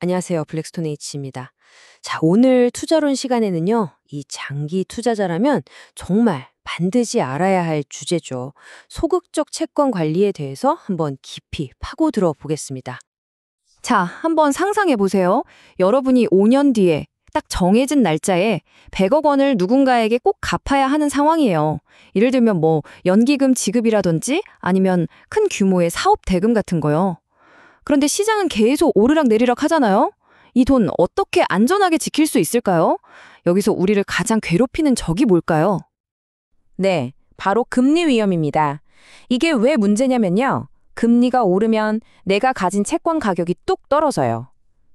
안녕하세요. 블랙스톤 H입니다. 자, 오늘 투자론 시간에는요, 이 장기 투자자라면 정말 반드시 알아야 할 주제죠. 소극적 채권 관리에 대해서 한번 깊이 파고들어 보겠습니다. 자, 한번 상상해 보세요. 여러분이 5년 뒤에 딱 정해진 날짜에 100억 원을 누군가에게 꼭 갚아야 하는 상황이에요. 예를 들면 연기금 지급이라든지 아니면 큰 규모의 사업 대금 같은 거요. 그런데 시장은 계속 오르락내리락 하잖아요. 이 돈 어떻게 안전하게 지킬 수 있을까요? 여기서 우리를 가장 괴롭히는 적이 뭘까요? 네, 바로 금리 위험입니다. 이게 왜 문제냐면요. 금리가 오르면 내가 가진 채권 가격이 뚝 떨어져요.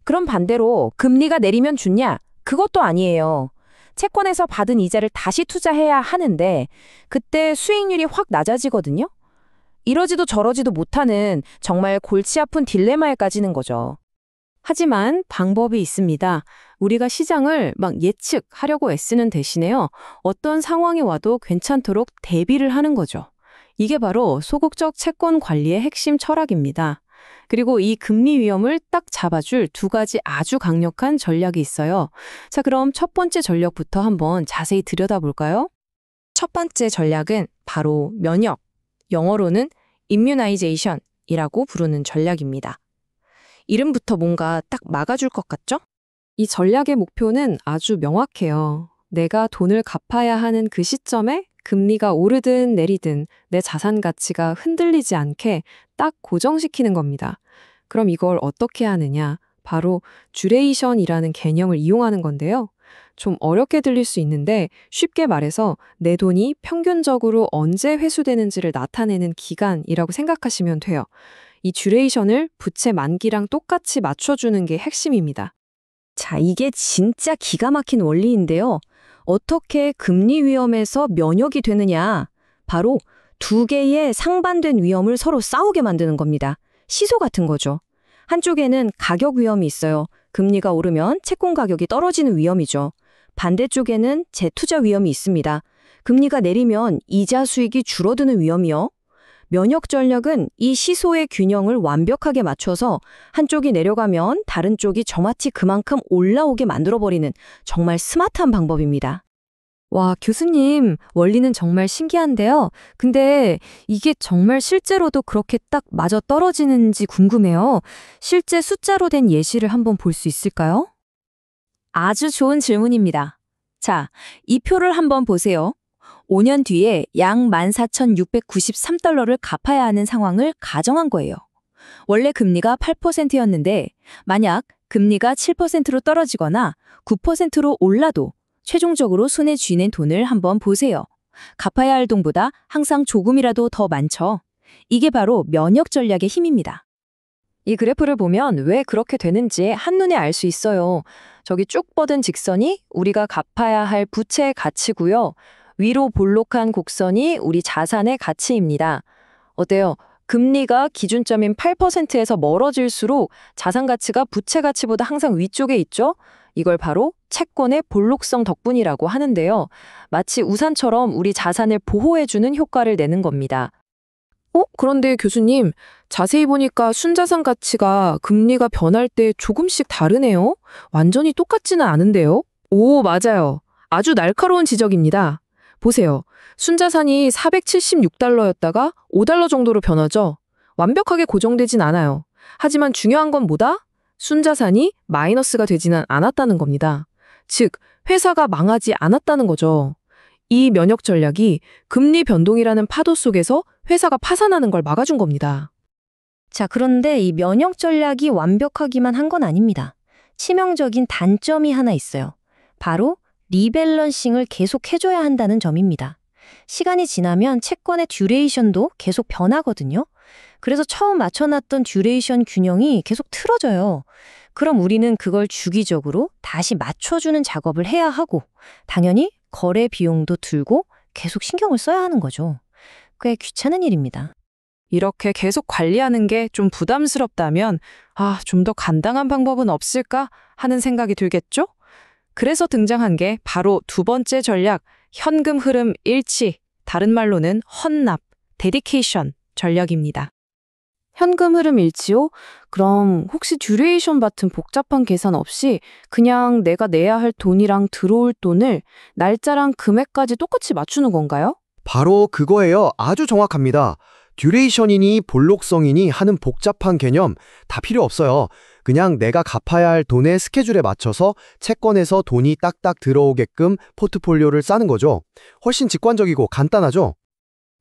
그럼 반대로 금리가 내리면 죽냐? 그것도 아니에요. 채권에서 받은 이자를 다시 투자해야 하는데 그때 수익률이 확 낮아지거든요. 이러지도 저러지도 못하는 정말 골치 아픈 딜레마에 까지는 거죠. 하지만 방법이 있습니다. 우리가 시장을 막 예측하려고 애쓰는 대신에요, 어떤 상황이 와도 괜찮도록 대비를 하는 거죠. 이게 바로 소극적 채권 관리의 핵심 철학입니다. 그리고 이 금리 위험을 딱 잡아줄 두 가지 아주 강력한 전략이 있어요. 자, 그럼 첫 번째 전략부터 한번 자세히 들여다볼까요? 첫 번째 전략은 바로 면역, 영어로는 immunization이라고 부르는 전략입니다. 이름부터 뭔가 딱 막아줄 것 같죠? 이 전략의 목표는 아주 명확해요. 내가 돈을 갚아야 하는 그 시점에 금리가 오르든 내리든 내 자산 가치가 흔들리지 않게 딱 고정시키는 겁니다. 그럼 이걸 어떻게 하느냐? 바로 듀레이션이라는 개념을 이용하는 건데요. 좀 어렵게 들릴 수 있는데 쉽게 말해서 내 돈이 평균적으로 언제 회수되는지를 나타내는 기간이라고 생각하시면 돼요. 이 듀레이션을 부채 만기랑 똑같이 맞춰주는 게 핵심입니다. 자, 이게 진짜 기가 막힌 원리인데요. 어떻게 금리 위험에서 면역이 되느냐? 바로 두 개의 상반된 위험을 서로 싸우게 만드는 겁니다. 시소 같은 거죠. 한쪽에는 가격 위험이 있어요. 금리가 오르면 채권 가격이 떨어지는 위험이죠. 반대쪽에는 재투자 위험이 있습니다. 금리가 내리면 이자 수익이 줄어드는 위험이요. 면역 전략은 이 시소의 균형을 완벽하게 맞춰서 한쪽이 내려가면 다른 쪽이 저마치 그만큼 올라오게 만들어버리는 정말 스마트한 방법입니다. 와, 교수님, 원리는 정말 신기한데요. 근데 이게 정말 실제로도 그렇게 딱 맞아 떨어지는지 궁금해요. 실제 숫자로 된 예시를 한번 볼 수 있을까요? 아주 좋은 질문입니다. 자, 이 표를 한번 보세요. 5년 뒤에 약 14,693달러를 갚아야 하는 상황을 가정한 거예요. 원래 금리가 8%였는데 만약 금리가 7%로 떨어지거나 9%로 올라도 최종적으로 손에 쥐는 돈을 한번 보세요. 갚아야 할 돈보다 항상 조금이라도 더 많죠. 이게 바로 면역 전략의 힘입니다. 이 그래프를 보면 왜 그렇게 되는지 한눈에 알 수 있어요. 저기 쭉 뻗은 직선이 우리가 갚아야 할 부채의 가치고요. 위로 볼록한 곡선이 우리 자산의 가치입니다. 어때요? 금리가 기준점인 8%에서 멀어질수록 자산 가치가 부채 가치보다 항상 위쪽에 있죠? 이걸 바로 채권의 볼록성 덕분이라고 하는데요. 마치 우산처럼 우리 자산을 보호해주는 효과를 내는 겁니다. 그런데 교수님, 자세히 보니까 순자산 가치가 금리가 변할 때 조금씩 다르네요. 완전히 똑같지는 않은데요? 오, 맞아요. 아주 날카로운 지적입니다. 보세요. 순자산이 476달러였다가 5달러 정도로 변하죠. 완벽하게 고정되진 않아요. 하지만 중요한 건 뭐다? 순자산이 마이너스가 되지는 않았다는 겁니다. 즉, 회사가 망하지 않았다는 거죠. 이 면역 전략이 금리 변동이라는 파도 속에서 회사가 파산하는 걸 막아준 겁니다. 자, 그런데 이 면역 전략이 완벽하기만 한 건 아닙니다. 치명적인 단점이 하나 있어요. 바로 리밸런싱을 계속 해줘야 한다는 점입니다. 시간이 지나면 채권의 듀레이션도 계속 변하거든요. 그래서 처음 맞춰놨던 듀레이션 균형이 계속 틀어져요. 그럼 우리는 그걸 주기적으로 다시 맞춰주는 작업을 해야 하고 당연히 거래 비용도 들고 계속 신경을 써야 하는 거죠. 꽤 귀찮은 일입니다. 이렇게 계속 관리하는 게 좀 부담스럽다면 좀 더 간단한 방법은 없을까 하는 생각이 들겠죠? 그래서 등장한 게 바로 두 번째 전략, 현금 흐름 일치, 다른 말로는 헌납, 데디케이션 전략입니다. 현금 흐름 일치요? 그럼 혹시 듀레이션 같은 복잡한 계산 없이 그냥 내가 내야 할 돈이랑 들어올 돈을 날짜랑 금액까지 똑같이 맞추는 건가요? 바로 그거예요. 아주 정확합니다. 듀레이션이니 볼록성이니 하는 복잡한 개념 다 필요 없어요. 그냥 내가 갚아야 할 돈의 스케줄에 맞춰서 채권에서 돈이 딱딱 들어오게끔 포트폴리오를 짜는 거죠. 훨씬 직관적이고 간단하죠?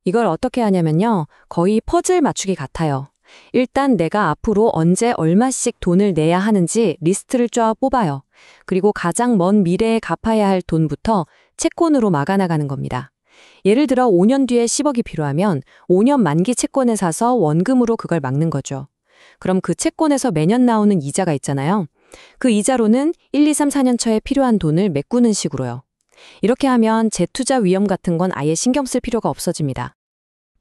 이걸 어떻게 하냐면요. 거의 퍼즐 맞추기 같아요. 일단 내가 앞으로 언제 얼마씩 돈을 내야 하는지 리스트를 쫙 뽑아요. 그리고 가장 먼 미래에 갚아야 할 돈부터 채권으로 막아나가는 겁니다. 예를 들어 5년 뒤에 10억이 필요하면 5년 만기 채권을 사서 원금으로 그걸 막는 거죠. 그럼 그 채권에서 매년 나오는 이자가 있잖아요. 그 이자로는 1, 2, 3, 4년 차에 필요한 돈을 메꾸는 식으로요. 이렇게 하면 재투자 위험 같은 건 아예 신경 쓸 필요가 없어집니다.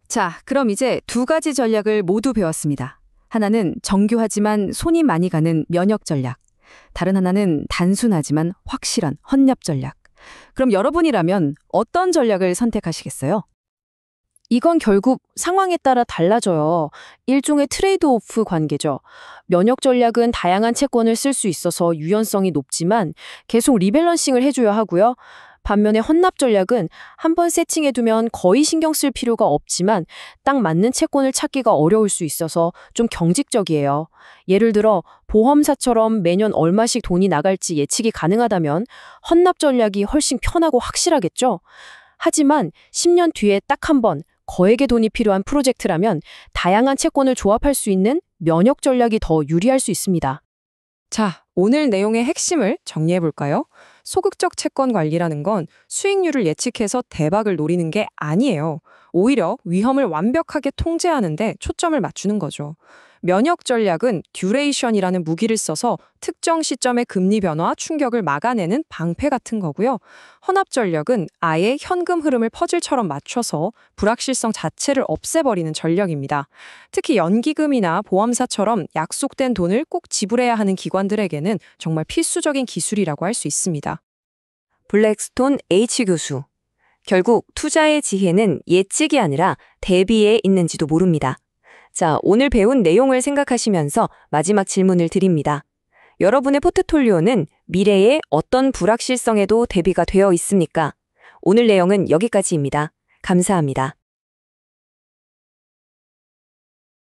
자, 그럼 이제 두 가지 전략을 모두 배웠습니다. 하나는 정교하지만 손이 많이 가는 면역 전략. 다른 하나는 단순하지만 확실한 헌납 전략. 그럼 여러분이라면 어떤 전략을 선택하시겠어요? 이건 결국 상황에 따라 달라져요. 일종의 트레이드오프 관계죠. 면역 전략은 다양한 채권을 쓸 수 있어서 유연성이 높지만 계속 리밸런싱을 해줘야 하고요. 반면에 헌납 전략은 한번 세팅해두면 거의 신경 쓸 필요가 없지만 딱 맞는 채권을 찾기가 어려울 수 있어서 좀 경직적이에요. 예를 들어 보험사처럼 매년 얼마씩 돈이 나갈지 예측이 가능하다면 헌납 전략이 훨씬 편하고 확실하겠죠. 하지만 10년 뒤에 딱 한 번 거액의 돈이 필요한 프로젝트라면 다양한 채권을 조합할 수 있는 면역 전략이 더 유리할 수 있습니다. 자, 오늘 내용의 핵심을 정리해 볼까요? 소극적 채권 관리라는 건 수익률을 예측해서 대박을 노리는 게 아니에요. 오히려 위험을 완벽하게 통제하는 데 초점을 맞추는 거죠. 면역 전략은 듀레이션이라는 무기를 써서 특정 시점의 금리 변화, 충격을 막아내는 방패 같은 거고요. 헌납 전략은 아예 현금 흐름을 퍼즐처럼 맞춰서 불확실성 자체를 없애버리는 전략입니다. 특히 연기금이나 보험사처럼 약속된 돈을 꼭 지불해야 하는 기관들에게는 정말 필수적인 기술이라고 할 수 있습니다. 블랙스톤 H 교수. 결국 투자의 지혜는 예측이 아니라 대비에 있는지도 모릅니다. 자, 오늘 배운 내용을 생각하시면서 마지막 질문을 드립니다. 여러분의 포트폴리오는 미래의 어떤 불확실성에도 대비가 되어 있습니까? 오늘 내용은 여기까지입니다. 감사합니다.